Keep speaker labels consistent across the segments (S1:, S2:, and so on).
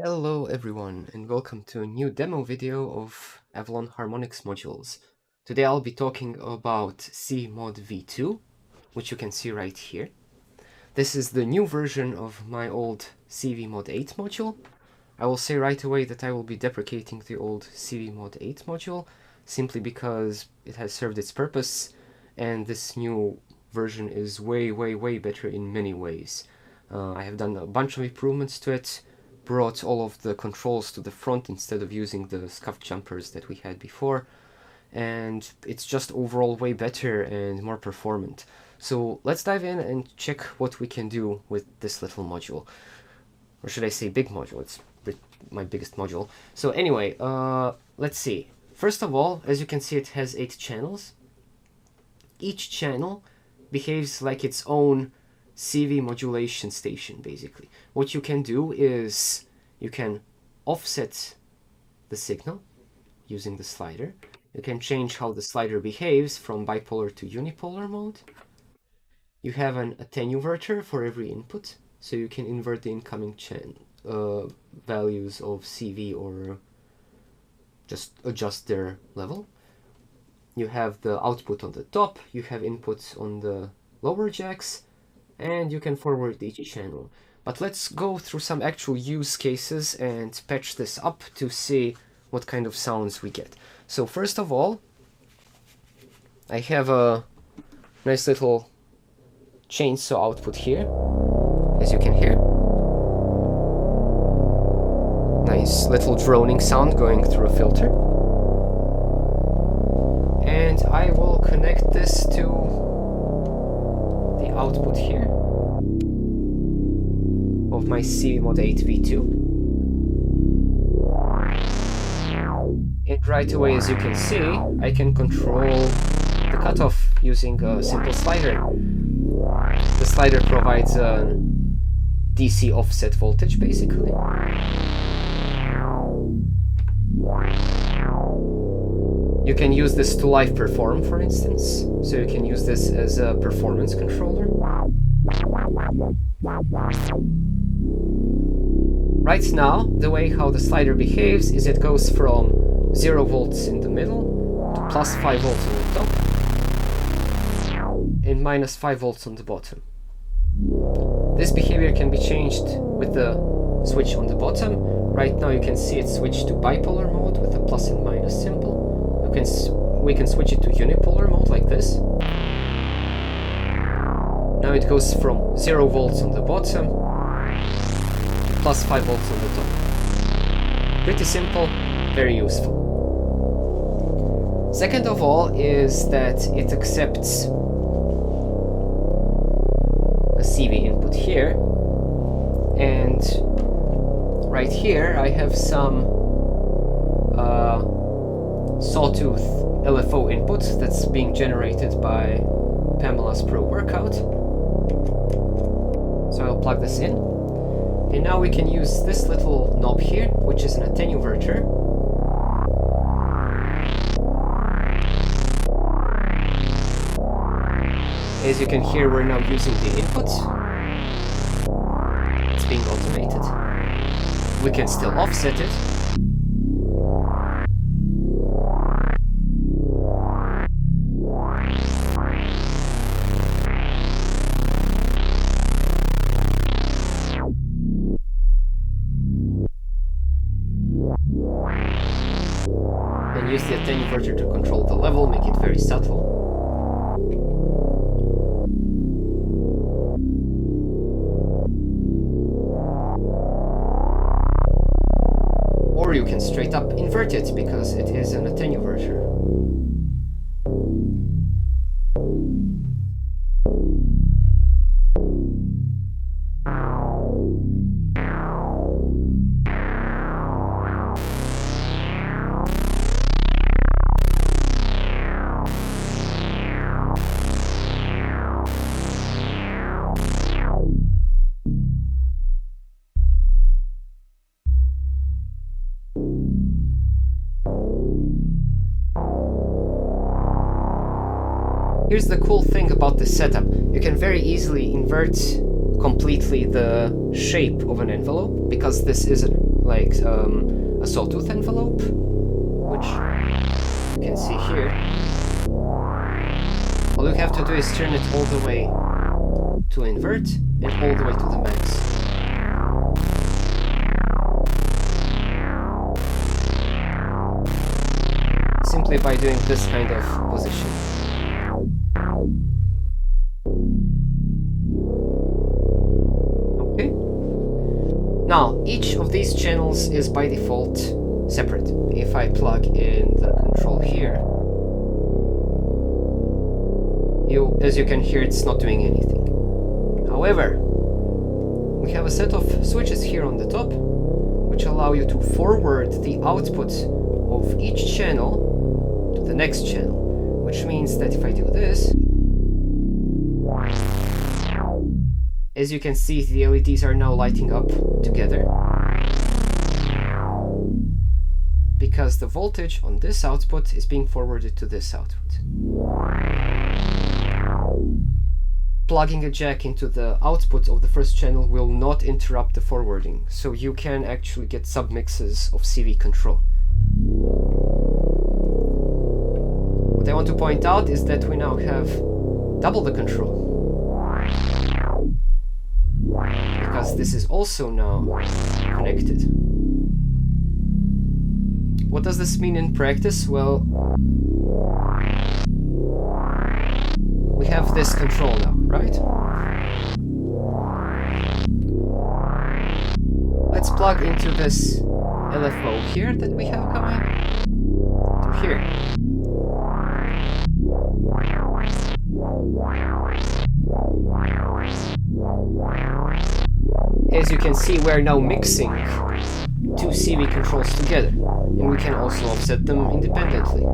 S1: Hello everyone and welcome to a new demo video of Avalon Harmonics modules. Today I'll be talking about CVMod V2, which you can see right here. This is the new version of my old CVMod8 module. I will say right away that I will be deprecating the old CVMod8 module simply because it has served its purpose and this new version is way better in many ways. I have done a bunch of improvements to it, brought all of the controls to the front instead of using the scuffed jumpers that we had before, and it's just overall way better and more performant. So let's dive in and check what we can do with this little module. Or should I say big module? It's my biggest module. So anyway, let's see. First of all, as you can see, it has 8 channels. Each channel behaves like its own CV modulation station, basically. What you can do is you can offset the signal using the slider. You can change how the slider behaves from bipolar to unipolar mode. You have an attenuverter for every input, so you can invert the incoming values of CV or just adjust their level. You have the output on the top, you have inputs on the lower jacks, and you can forward each channel. But let's go through some actual use cases and patch this up to see what kind of sounds we get. So first of all, I have a nice little chainsaw output here, as you can hear. Nice little droning sound going through a filter. And I will connect this to the output here of my CVMod8 V2. And right away, as you can see, I can control the cutoff using a simple slider. The slider provides a DC offset voltage, basically. You can use this to live perform, for instance, so you can use this as a performance controller. Right now, the way how the slider behaves is it goes from 0 volts in the middle to plus 5 volts on the top and minus 5 volts on the bottom. This behavior can be changed with the switch on the bottom. Right now you can see it switched to bipolar mode with a plus and minus symbol. We can switch it to unipolar mode like this. Now it goes from 0 volts on the bottom to plus 5 volts on the top. Pretty simple, very useful. Second of all is that it accepts a CV input here, and right here I have some sawtooth LFO input that's being generated by Pamela's Pro Workout. So I'll plug this in, and now we can use this little knob here, which is an attenuverter. As you can hear, we're now using the input. It's being automated. We can still offset it. And use the attenuverter to control the level, make it very subtle. Or you can straight up invert it because it is an attenuverter. Here's the cool thing about this setup. You can very easily invert completely the shape of an envelope, because this is like a sawtooth envelope, which you can see here. All you have to do is turn it all the way to invert and all the way to the max. Simply by doing this kind of position. Okay. Now, each of these channels is by default separate. If I plug in the control here, as you can hear, it's not doing anything. However, we have a set of switches here on the top, which allow you to forward the output of each channel to the next channel, which means that if I do this, as you can see, the LEDs are now lighting up together because the voltage on this output is being forwarded to this output. Plugging a jack into the output of the first channel will not interrupt the forwarding, so you can actually get submixes of CV control. What I want to point out is that we now have double the control, because this is also now connected. What does this mean in practice? Well, we have this control now, right? Let's plug into this LFO here that we have coming to here. As you can see, we're now mixing two CV controls together, and we can also offset them independently.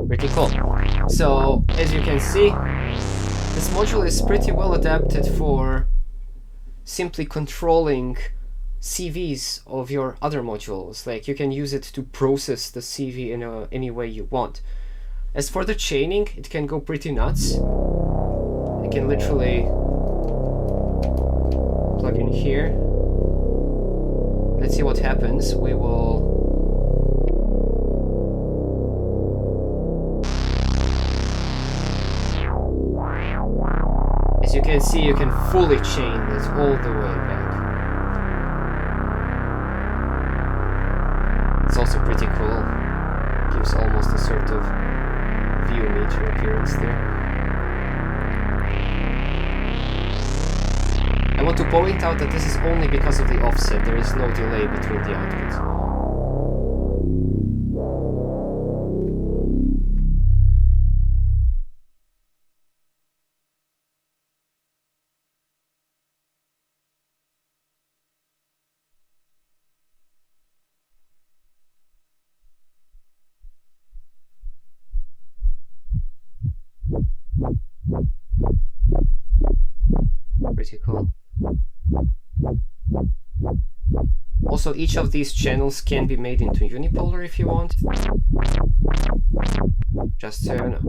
S1: Pretty cool. So, as you can see, this module is pretty well adapted for simply controlling CVs of your other modules. Like, you can use it to process the CV in any way you want. As for the chaining, it can go pretty nuts. I can literally plug in here. Let's see what happens. We will... As you can see, you can fully chain this all the way back. It's also pretty cool. Gives almost a sort of view meter appearance there. I want to point out that this is only because of the offset. There is no delay between the outputs. Pretty cool. Also, each of these channels can be made into unipolar if you want. Just so you know.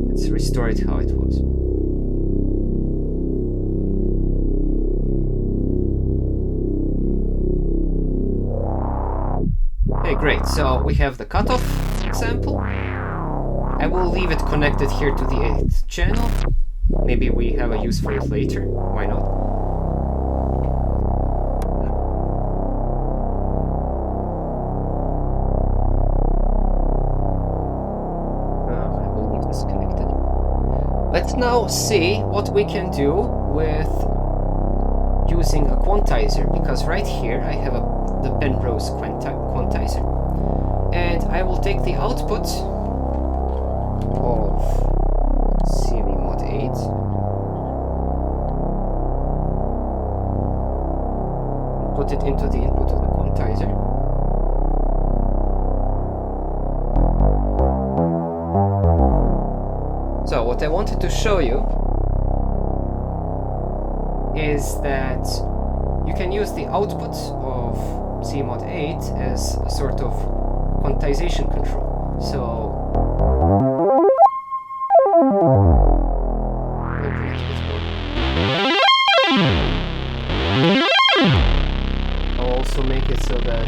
S1: Let's restore it how it was. Okay, great. So we have the cutoff example. I will leave it connected here to the 8th channel. Maybe we have a use for it later. Why not? I will leave this connected. Let's now see what we can do with using a quantizer, because right here I have the Penrose quantizer, and I will take the output of CVMod8. Put it into the input of the quantizer. So what I wanted to show you is that you can use the output of CVMod8 as a sort of quantization control. So I'll also make it so that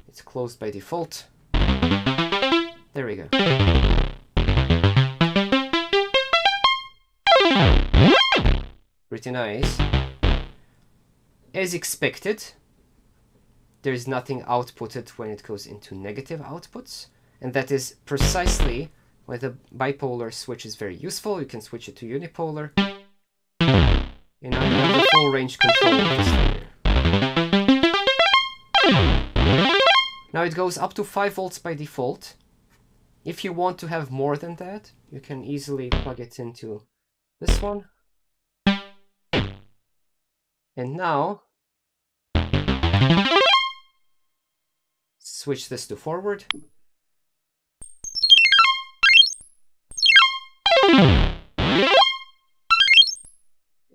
S1: it's closed by default. There we go. Pretty nice. As expected, there's nothing outputted when it goes into negative outputs, and that is precisely why the bipolar switch is very useful. You can switch it to unipolar, and now you have the full range control of this layer. Now it goes up to 5 volts by default. If you want to have more than that, you can easily plug it into this one. And now, switch this to forward.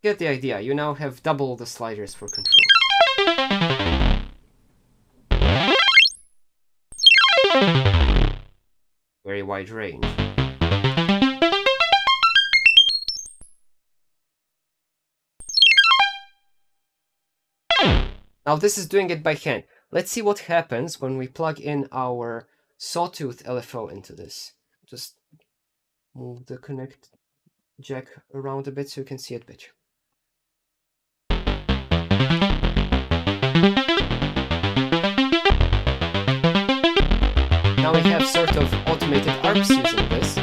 S1: Get the idea, you now have double the sliders for control. Very wide range. Now this is doing it by hand. Let's see what happens when we plug in our sawtooth LFO into this. Just move the connect jack around a bit so you can see it better. Now we have sort of automated arcs using this.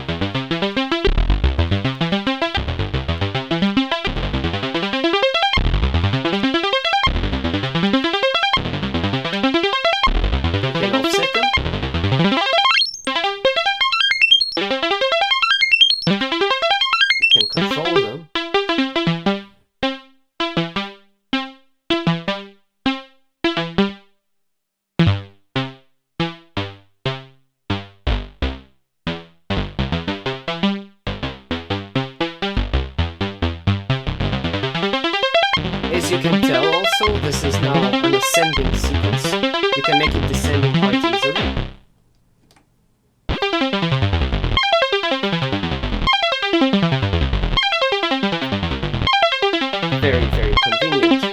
S1: As you can tell also, this is now an ascending sequence. You can make it descending quite easily. Very, very convenient.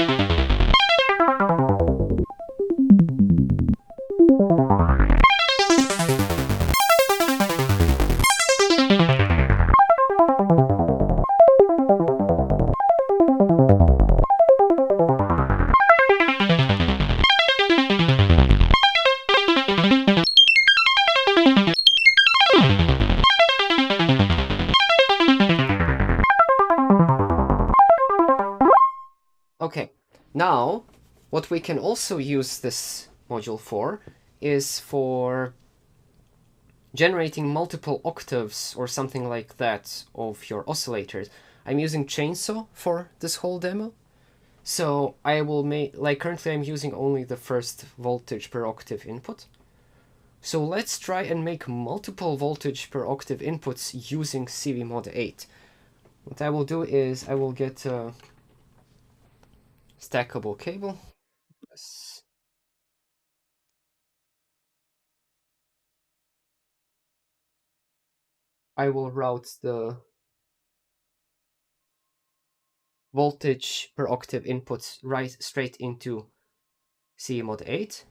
S1: Okay, now what we can also use this module for is for generating multiple octaves or something like that of your oscillators. I'm using Chainsaw for this whole demo. So I will make, like currently I'm using only the first voltage per octave input. So let's try and make multiple voltage per octave inputs using CVMod8. What I will do is I will get a stackable cable. Yes. I will route the voltage per octave inputs right straight into CVMod8.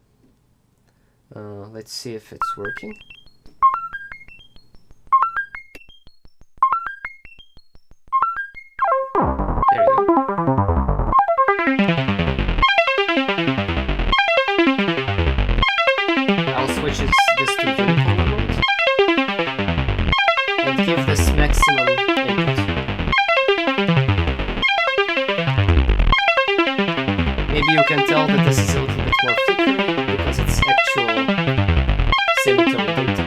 S1: Let's see if it's working. There you go. I'll switch this to unipolar mode and give this maximum input. Maybe you can tell that this is a little bit more flickering because it's actual semitone data.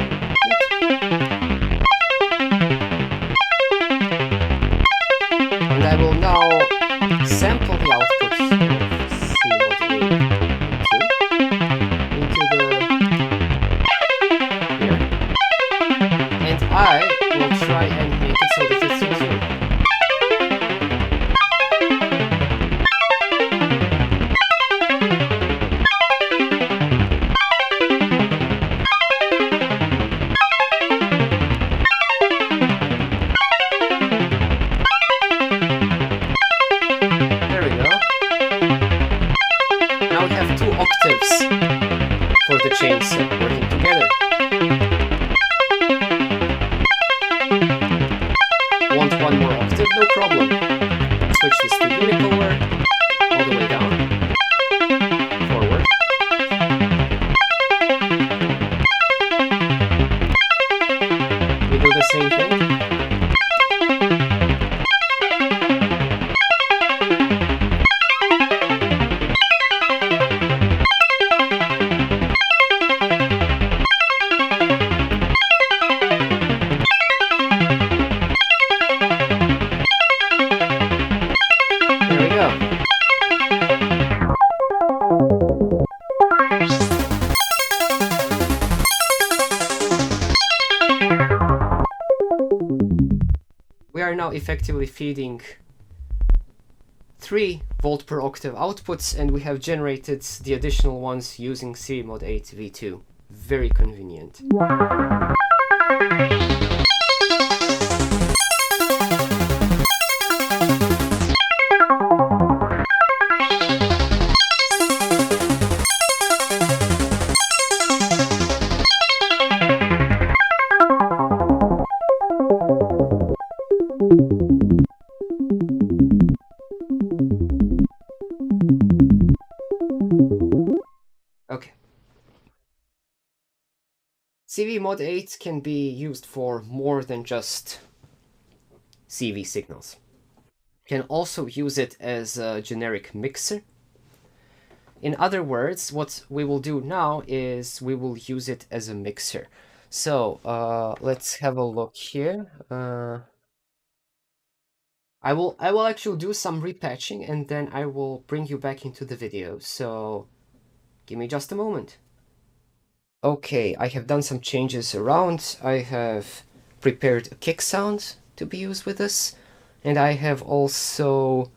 S1: chains working together. Want one more octave? No problem. Switch this to unipolar, all the way down, forward. We do the same thing. We are now effectively feeding 3 volt per octave outputs, and we have generated the additional ones using CVMod8 V2. Very convenient. Okay. CVMod8 can be used for more than just CV signals. You can also use it as a generic mixer. In other words, what we will do now is we will use it as a mixer. So let's have a look here. I will actually do some repatching, and then I will bring you back into the video. So give me just a moment. Okay, I have done some changes around. I have prepared a kick sound to be used with this, and I have also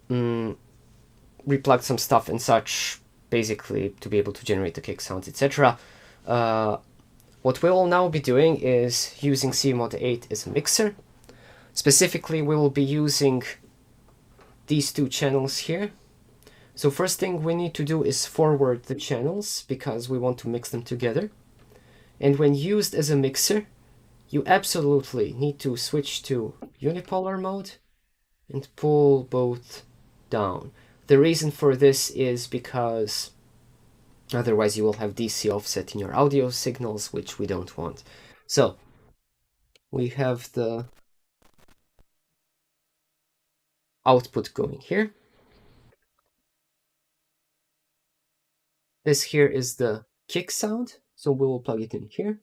S1: replugged some stuff and such, basically to be able to generate the kick sounds, etc. What we will now be doing is using CVMod8 as a mixer. Specifically, we will be using these 2 channels here. So first thing we need to do is forward the channels, because we want to mix them together. And when used as a mixer, you absolutely need to switch to unipolar mode and pull both down. The reason for this is because otherwise you will have DC offset in your audio signals, which we don't want. So we have the output going here. This here is the kick sound, so we will plug it in here.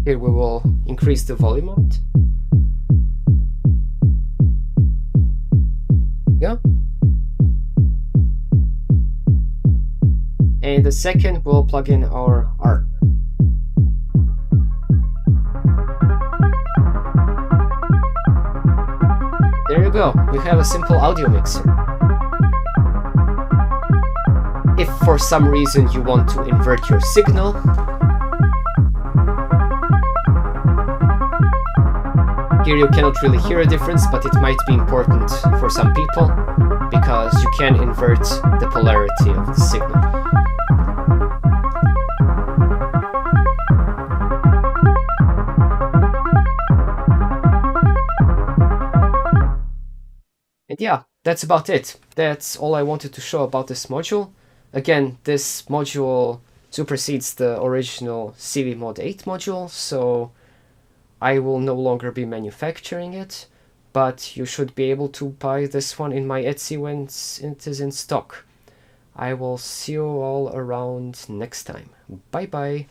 S1: Here we will increase the volume of it. Yeah. And the second we'll plug in our R. There you go, you have a simple audio mixer. If for some reason you want to invert your signal, here you cannot really hear a difference, but it might be important for some people, because you can invert the polarity of the signal. And yeah, that's about it. That's all I wanted to show about this module. Again, this module supersedes the original CVMod8 module, so I will no longer be manufacturing it, but you should be able to buy this one in my Etsy when it is in stock. I will see you all around next time. Bye bye!